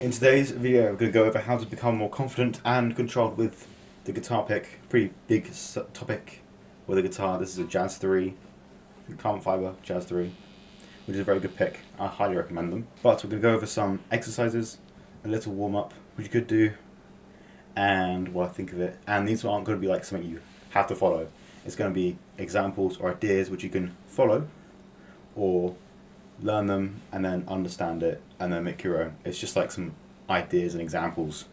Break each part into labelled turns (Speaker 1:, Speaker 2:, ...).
Speaker 1: In today's video, we're going to go over how to become more confident and controlled with the guitar pick. Pretty big topic with the guitar. This is a Jazz 3, carbon fiber Jazz 3, which is a very good pick. I highly recommend them. But we're going to go over some exercises, a little warm up, which you could do, and what I think of it. And these aren't going to be like something you have to follow. It's going to be examples or ideas which you can follow or learn them and then understand it and then make your own. It's just like some ideas and examples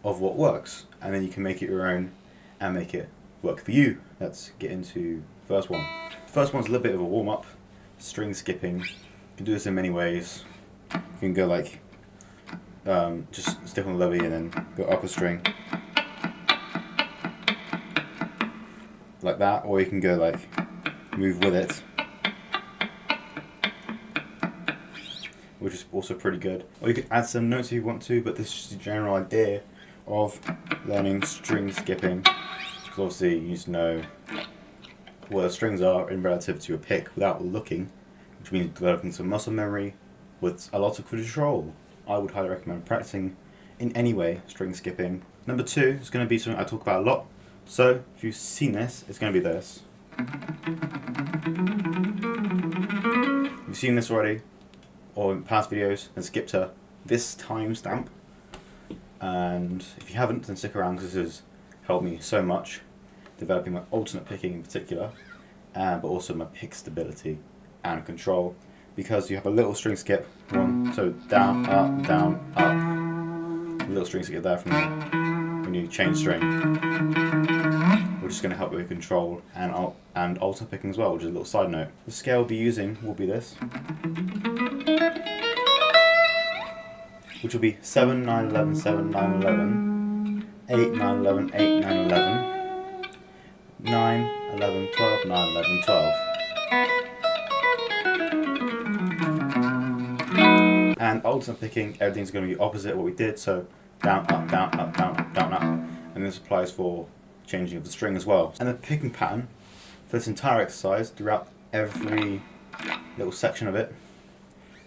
Speaker 1: of what works, and then you can make it your own and make it work for you. Let's get into the first one. The first one's a little bit of a warm-up, string skipping. You can do this in many ways. You can go like just stick on the low E and then go up a string like that, or you can go like move with it, which is also pretty good. Or you can add some notes if you want to, but this is just a general idea of learning string skipping. Because obviously you need to know what the strings are in relative to a pick without looking, which means developing some muscle memory with a lot of control. I would highly recommend practicing in any way string skipping. Number 2 is going to be something I talk about a lot. So if you've seen this, it's going to be this. You've seen this already, or in past videos, and skip to this timestamp. And if you haven't, then stick around, because this has helped me so much, developing my alternate picking in particular, but also my pick stability and control, because you have a little string skip, so down, up, a little string skip there from when you change string, which is going to help with your control and alternate picking as well, which is a little side note. The scale we'll be using will be this, which will be 7, 9, 11, 7, 9, 11, 8, 9, 11, 8, 9, 11, 9, 11, 12, 9, 11, 12. And alternate picking, everything's going to be opposite of what we did, so down, up, down, up, down, down, up. And this applies for changing of the string as well. And the picking pattern for this entire exercise, throughout every little section of it,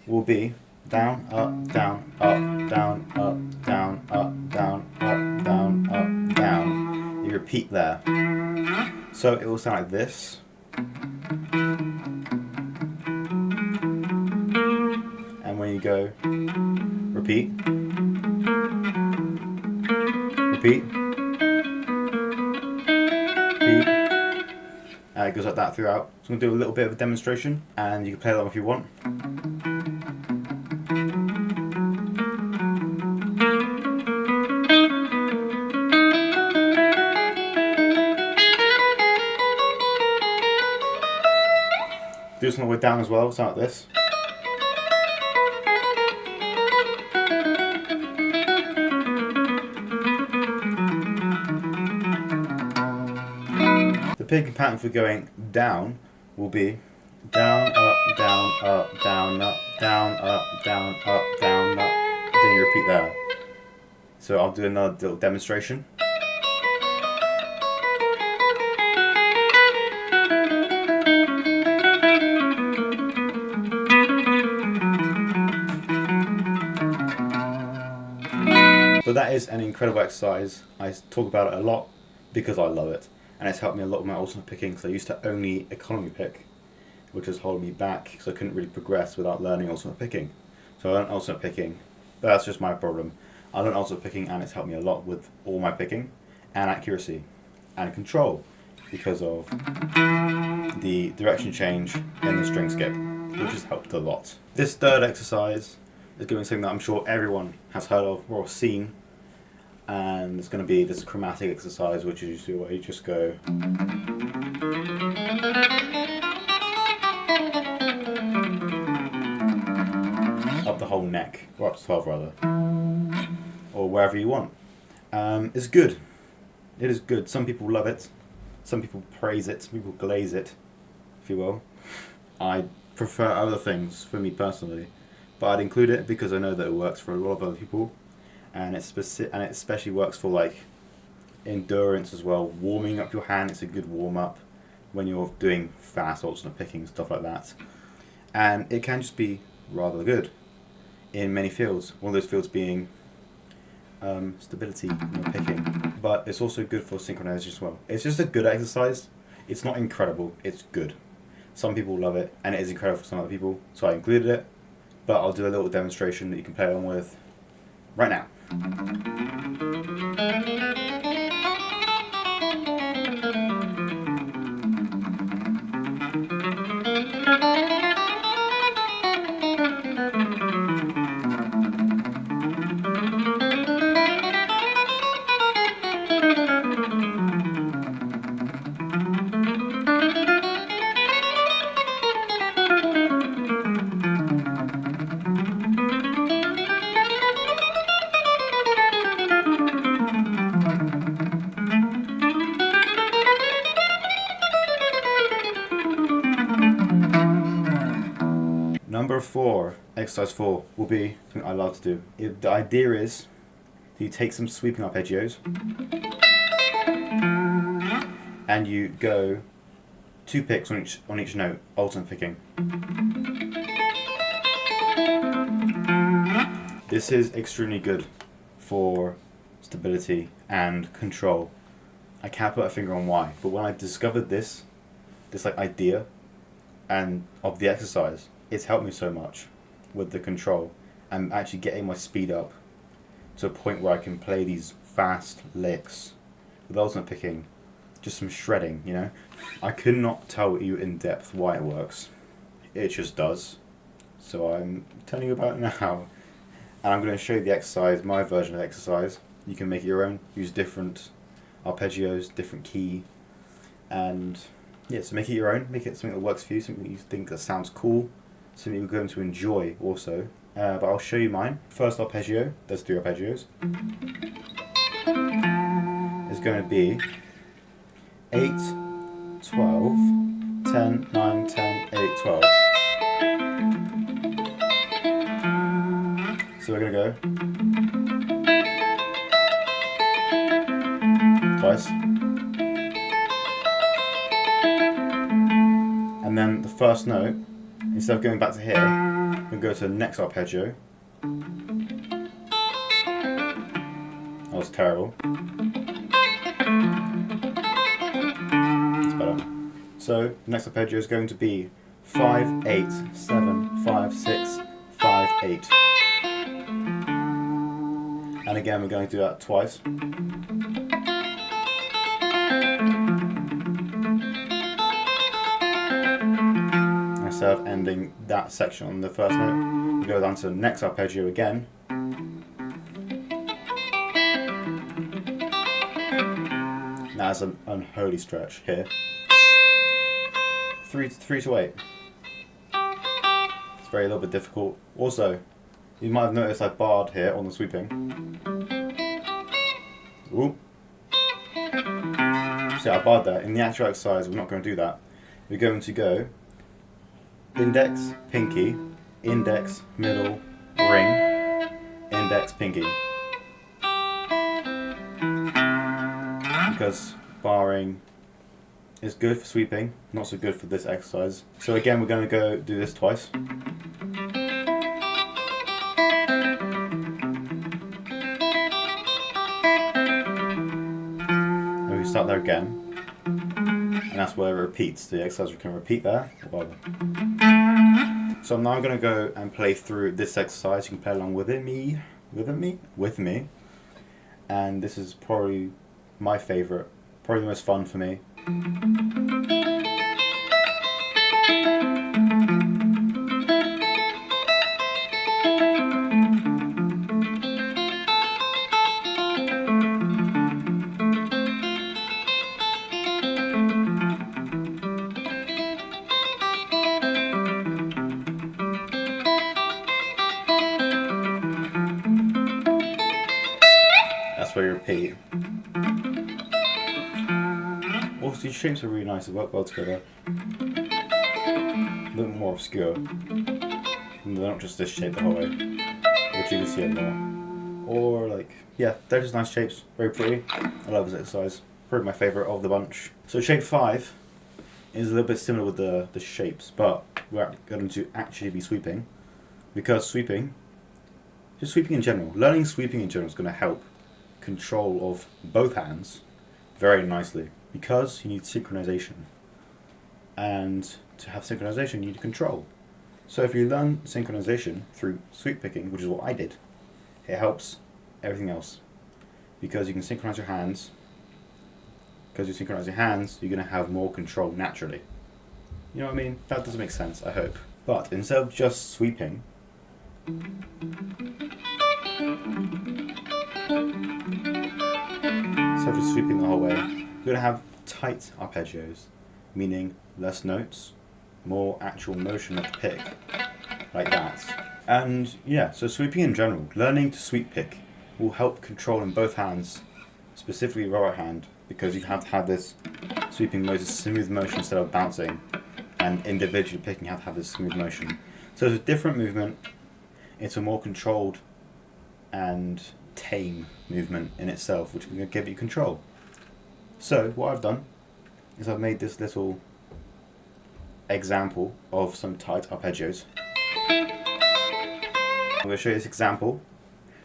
Speaker 1: will be down, up, down, up, down, up, down, up, down, up, down, up, down. You repeat there. So it will sound like this. And when you go repeat, repeat, repeat, and it goes like that throughout. So I'm going to do a little bit of a demonstration, and you can play along if you want. Do this on the way down as well, sound like this. The picking pattern for going down will be down, up, down, up, down, up, down, up, down, up, down, up. Then you repeat there. So I'll do another little demonstration. But that is an incredible exercise. I talk about it a lot because I love it. And it's helped me a lot with my alternate picking, because I used to only economy pick, which was holding me back because I couldn't really progress without learning alternate picking. So I learned alternate picking, but that's just my problem. I learned alternate picking, and it's helped me a lot with all my picking and accuracy and control because of the direction change in the string skip, which has helped a lot. This third exercise is going to be something that I'm sure everyone has heard of or seen, and it's going to be this chromatic exercise, which is where you just go up the whole neck, or up to 12 rather, or wherever you want. It's good. It is good. Some people love it, some people praise it, some people glaze it, if you will. I prefer other things for me personally, but I'd include it because I know that it works for a lot of other people. And it especially works for like endurance as well. Warming up your hand, it's a good warm up when you're doing fast alternate picking, stuff like that. And it can just be rather good in many fields. One of those fields being stability when you're picking, but it's also good for synchronization as well. It's just a good exercise. It's not incredible, it's good. Some people love it, and it is incredible for some other people, so I included it, but I'll do a little demonstration that you can play along with right now. Number 4, exercise 4, will be something I love to do. The idea is that you take some sweeping arpeggios and you go 2 picks on each note, alternate picking. This is extremely good for stability and control. I can't put a finger on why, but when I discovered this like idea and of the exercise, it's helped me so much with the control and actually getting my speed up to a point where I can play these fast licks with alternate picking, just some shredding, you know. I could not tell you in depth why it works. It just does. So I'm telling you about it now. And I'm going to show you the exercise, my version of the exercise. You can make it your own, use different arpeggios, different key, and yeah, so make it your own, make it something that works for you, something you think that sounds cool, something you're going to enjoy also. But I'll show you mine. First arpeggio, there's 3 arpeggios, is going to be 8, 12, 10, 9, 10, 8, 12. So we're going to go twice. And then the first note, instead of going back to here, we'll go to the next arpeggio. That was terrible. That's better. So the next arpeggio is going to be 5, 8, 7, 5, 6, 5, 8. And again, we're going to do that twice. Instead of ending that section on the first note, we go down to the next arpeggio again. Now it's an unholy stretch here. 3 to 8. It's very a little bit difficult. Also, you might have noticed I barred here on the sweeping. Ooh. So I barred that. In the actual exercise, we're not going to do that. We're going to go index, pinky, index, middle, ring, index, pinky. Because barring is good for sweeping, not so good for this exercise. So again, we're going to go do this twice. And we start there again. And that's where it repeats. The exercise we can repeat there. So now I'm going to go and play through this exercise. You can play along with me. And this is probably my favourite, probably the most fun for me. That's where you repeat. Also, these shapes are really nice, they work well together. A little more obscure. And they're not just this shape the whole way, which you can see it more. Or like, yeah, they're just nice shapes, very pretty. I love this exercise, probably my favourite of the bunch. So shape 5 is a little bit similar with the shapes, but we're going to actually be sweeping. Because sweeping, just sweeping in general, learning sweeping in general is going to help control of both hands very nicely, because you need synchronization. And to have synchronization, you need control. So if you learn synchronization through sweep picking, which is what I did, it helps everything else. Because you can synchronize your hands. Because you synchronize your hands, you're going to have more control naturally. You know what I mean? That doesn't make sense, I hope. But instead of just sweeping, the whole way, you're going to have tight arpeggios, meaning less notes, more actual motion of the pick, like that. And yeah, so sweeping in general, learning to sweep pick will help control in both hands, specifically your right hand, because you have to have this sweeping motion, smooth motion instead of bouncing, and individually picking you have to have this smooth motion. So it's a different movement, it's a more controlled and tame movement in itself, which will give you control. So what I've done is I've made this little example of some tight arpeggios. I'm going to show you this example.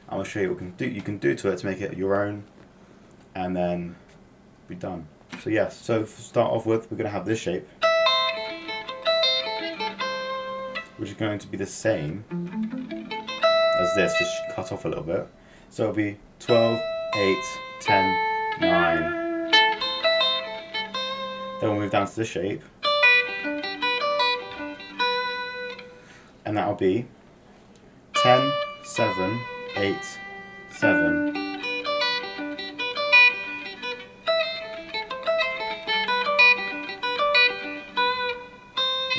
Speaker 1: I'm going to show you what you can do to it to make it your own, and then be done. So yes, so to start off with, we're going to have this shape, which is going to be the same as this, just cut off a little bit. So it'll be 12, 8, 10, 9. Then we'll move down to this shape, and that'll be 10, 7, 8, 7.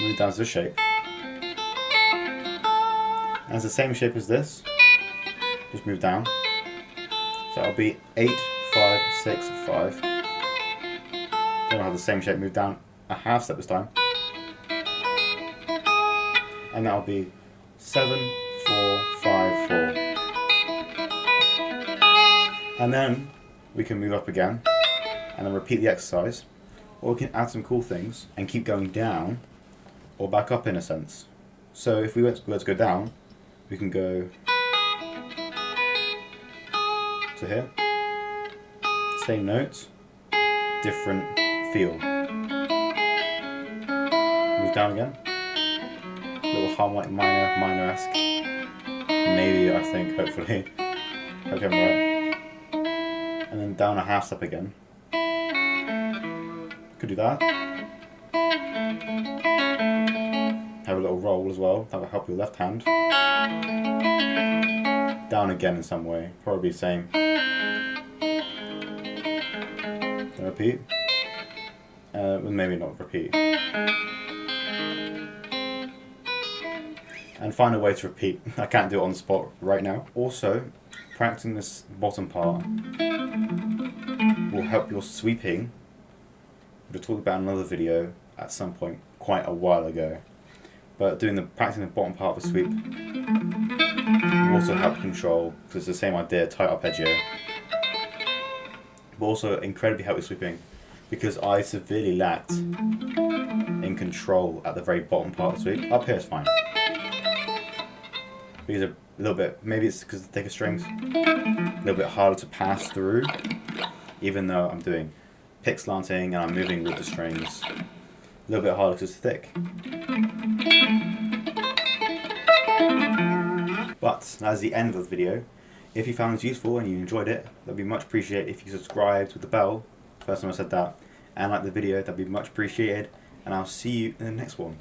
Speaker 1: Move down to this shape. And it's the same shape as this, just move down. So it'll be 8, 5, 6, 5. Then we'll have the same shape, move down a half step this time. And that'll be 7, 4, 5, 4. And then we can move up again, and then repeat the exercise. Or we can add some cool things and keep going down, or back up in a sense. So if we were to go down, we can go to here, same notes, different feel. Move down again, little harmonic minor-esque, maybe, I think, hopefully, hope I'm right. And then down a half step again. Could do that. Have a little roll as well, that will help your left hand. Down again in some way, probably the same. Then repeat. Maybe not repeat. And find a way to repeat. I can't do it on the spot right now. Also, practicing this bottom part will help your sweeping, which I talked about in another video at some point quite a while ago. But practicing the bottom part of the sweep will also help control, because it's the same idea, tight arpeggio. But also incredibly help with sweeping, because I severely lacked in control at the very bottom part of the sweep. Up here is fine. These are a little bit, maybe it's because of the thicker strings, a little bit harder to pass through, even though I'm doing pick slanting and I'm moving with the strings. A little bit harder because it's thick. But that's the end of the video. If you found this useful and you enjoyed it, that'd be much appreciated if you subscribed with the bell. First time I said that. And like the video, that'd be much appreciated. And I'll see you in the next one.